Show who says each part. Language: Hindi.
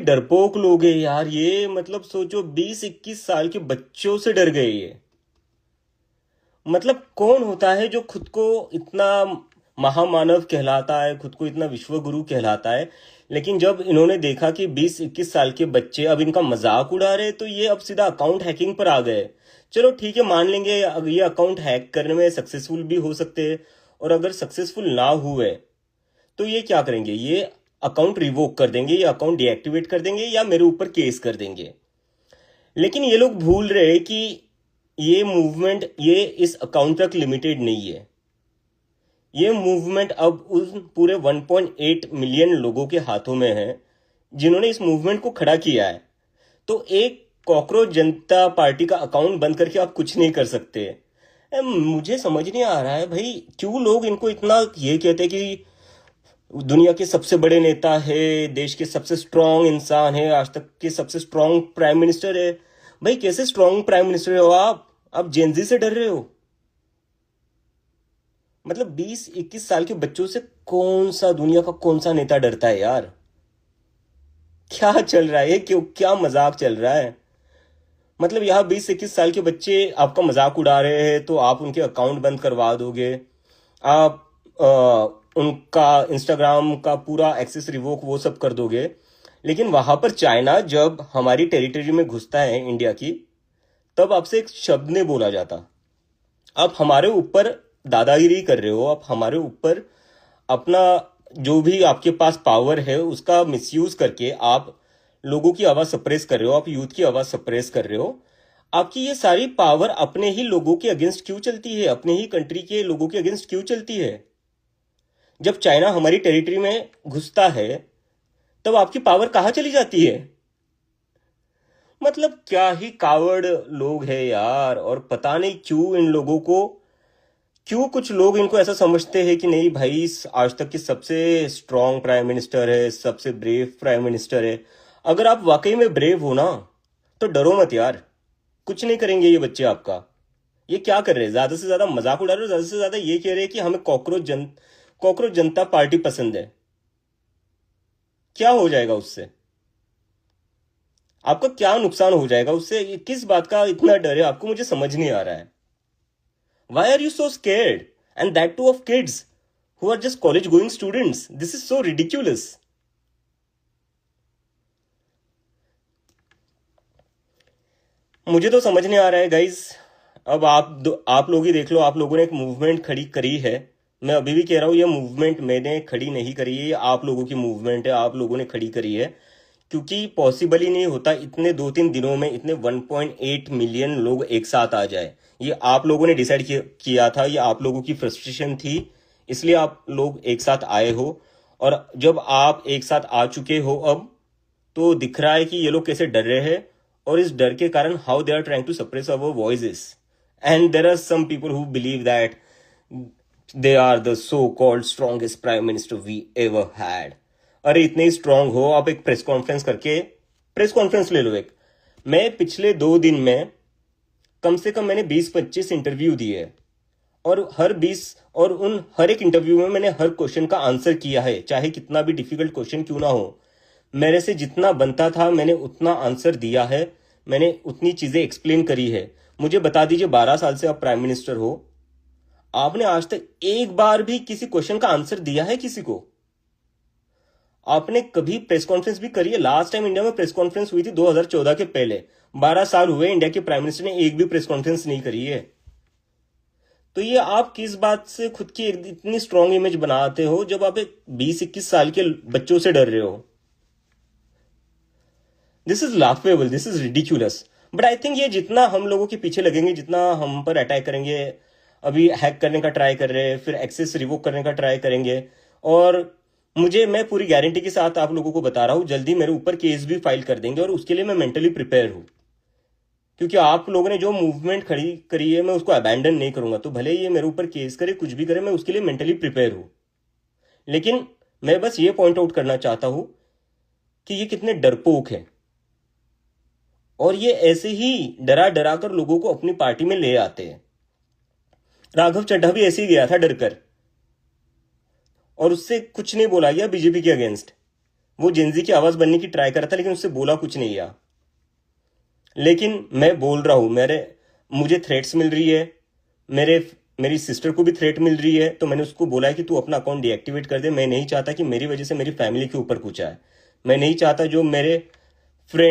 Speaker 1: डरपोक लोग हैं यार ये। मतलब सोचो 20-21 साल के बच्चों से डर गए ये। मतलब कौन होता है जो खुद को इतना महामानव कहलाता है, खुद को इतना विश्व गुरु कहलाता है, लेकिन जब इन्होंने देखा कि 20-21 साल के बच्चे अब इनका मजाक उड़ा रहे तो ये अब सीधा अकाउंट हैकिंग पर आ गए। चलो ठीक है, मान लेंगे अगर ये अकाउंट हैक करने में सक्सेसफुल भी हो सकते हैं, और अगर सक्सेसफुल ना हुए तो ये क्या करेंगे, ये अकाउंट रिवोक कर देंगे, ये अकाउंट डीएक्टिवेट कर देंगे या मेरे ऊपर केस कर देंगे। लेकिन ये लोग भूल रहे हैं कि ये मूवमेंट ये इस अकाउंट तक लिमिटेड नहीं है। ये मूवमेंट अब उन पूरे 1.8 मिलियन लोगों के हाथों में है जिन्होंने इस मूवमेंट को खड़ा किया है। तो एक कॉकरोच जनता पार्टी का अकाउंट बंद करके आप कुछ नहीं कर सकते। मुझे समझ नहीं आ रहा है भाई, क्यों लोग इनको इतना ये कहते हैं कि दुनिया के सबसे बड़े नेता है, देश के सबसे स्ट्रांग इंसान है, आज तक के सबसे स्ट्रांग प्राइम मिनिस्टर है। भाई कैसे स्ट्रांग प्राइम मिनिस्टर हो आप जेनजी से डर रहे हो? मतलब 20-21 साल के बच्चों से कौन सा दुनिया का कौन सा नेता डरता है यार? क्या चल रहा है, क्यों क्या मजाक चल रहा है? मतलब यहाँ 20-21 साल के बच्चे आपका मजाक उड़ा रहे हैं तो आप उनके अकाउंट बंद करवा दोगे, आप उनका इंस्टाग्राम का पूरा एक्सेस रिवोक वो सब कर दोगे। लेकिन वहां पर चाइना जब हमारी टेरिटरी में घुसता है इंडिया की, तब आपसे एक शब्द नहीं बोला जाता। आप हमारे ऊपर दादागिरी कर रहे हो, आप हमारे ऊपर अपना जो भी आपके पास पावर है उसका मिसयूज करके आप लोगों की आवाज सप्रेस कर रहे हो, आप यूथ की आवाज सप्रेस कर रहे हो। आपकी ये सारी पावर अपने ही लोगों के अगेंस्ट क्यों चलती है, अपने ही कंट्री के लोगों के अगेंस्ट क्यों चलती है? जब चाइना हमारी टेरिटरी में घुसता है तब आपकी पावर कहाँ चली जाती है? मतलब क्या ही कावड़ लोग हैं यार। और पता नहीं क्यों इन लोगों को, क्यों कुछ लोग इनको ऐसा समझते हैं कि नहीं भाई आज तक की सबसे स्ट्रांग प्राइम मिनिस्टर है, सबसे ब्रेव प्राइम मिनिस्टर है। अगर आप वाकई में ब्रेव हो ना तो डरो मत यार, कुछ नहीं करेंगे ये बच्चे आपका। ये क्या कर रहे हैं, ज्यादा से ज्यादा मजाक उड़ा रहे हो, ज्यादा से ज्यादा ये कह रहे हैं कि हमें कॉकरोच जनता पार्टी पसंद है। क्या हो जाएगा उससे? आपका क्या नुकसान हो जाएगा उससे? किस बात का इतना डर है आपको, मुझे समझ नहीं आ रहा है। Why are you so scared, and that too of kids who are just college going students? This is so ridiculous. मुझे तो समझ नहीं आ रहा है गाइज। अब आप लोग ही देख लो, आप लोगों ने एक मूवमेंट खड़ी करी है। मैं अभी भी कह रहा हूं ये मूवमेंट मैंने खड़ी नहीं करी है, ये आप लोगों की मूवमेंट है, आप लोगों ने खड़ी करी है। क्योंकि पॉसिबल ही नहीं होता इतने 2-3 दिनों में इतने 1.8 मिलियन लोग एक साथ आ जाए। ये आप लोगों ने डिसाइड किया था, ये आप लोगों की फ्रस्ट्रेशन थी, इसलिए आप लोग एक साथ आए हो। और जब आप एक साथ आ चुके हो अब, तो दिख रहा है कि ये लोग कैसे डर रहे हैं, और इस डर के कारण how they are trying to suppress our voices. And there are some people who believe that they are the so called strongest prime minister we ever had. अरे इतने ही स्ट्रांग हो आप, एक प्रेस कॉन्फ्रेंस करके प्रेस कॉन्फ्रेंस ले लो एक। मैं पिछले 2 दिन में कम से कम मैंने 20-25 इंटरव्यू दिए, और हर 20 और उन हर एक इंटरव्यू में मैंने हर क्वेश्चन का आंसर किया है, चाहे कितना भी डिफिकल्ट क्वेश्चन क्यों ना हो। मेरे से जितना बनता था मैंने उतना आंसर दिया है, मैंने उतनी चीजें एक्सप्लेन करी है। मुझे बता दीजिए, 12 साल से आप प्राइम मिनिस्टर हो, आपने आज तक एक बार भी किसी क्वेश्चन का आंसर दिया है किसी को? आपने कभी प्रेस कॉन्फ्रेंस भी करी है? लास्ट टाइम इंडिया में प्रेस कॉन्फ्रेंस हुई थी 2014 के पहले। 12 साल हुए इंडिया के प्राइम मिनिस्टर ने एक भी प्रेस कॉन्फ्रेंस नहीं करी है। तो ये आप किस बात से खुद की इतनी स्ट्रांग इमेज बनाते हो जब आप एक 20-21 साल के बच्चों से डर रहे हो? This is laughable, this is ridiculous. But I think ये जितना हम लोगों के पीछे लगेंगे, जितना हम पर अटैक करेंगे, अभी हैक करने का ट्राई कर रहे हैं, फिर एक्सेस रिवोक करने का ट्राई करेंगे, और मैं पूरी गारंटी के साथ आप लोगों को बता रहा हूं जल्दी मेरे ऊपर केस भी फाइल कर देंगे, और उसके लिए मैं मेंटली प्रिपेयर हूं। क्योंकि आप लोगों ने जो मूवमेंट खड़ी करी है मैं उसको अबैंडन नहीं करूंगा। तो भले ये मेरे ऊपर केस करे, कुछ भी करे, मैं उसके लिए मेंटली प्रिपेयर हूं। लेकिन मैं बस ये पॉइंट आउट करना चाहता हूं कि ये कितने डरपोक हैं, और ये ऐसे ही डरा डरा कर लोगों को अपनी पार्टी में ले आते हैं। राघव चड्ढा भी ऐसे ही गया था डरकर, और उससे कुछ नहीं बोला गया बीजेपी के अगेंस्ट। वो जेंजी की आवाज बनने की ट्राई कर रहा था, लेकिन उससे बोला कुछ नहीं यार। लेकिन मैं बोल रहा हूं, मुझे थ्रेट्स मिल रही है, मेरी सिस्टर को भी थ्रेट मिल रही है, तो मैंने उसको बोला है कि तू अपना अकाउंट डीएक्टिवेट कर दे। मैं नहीं चाहता कि मेरी वजह से मेरी फैमिली के ऊपर कुछ आए। मैं नहीं चाहता जो मेरे फ्रेंड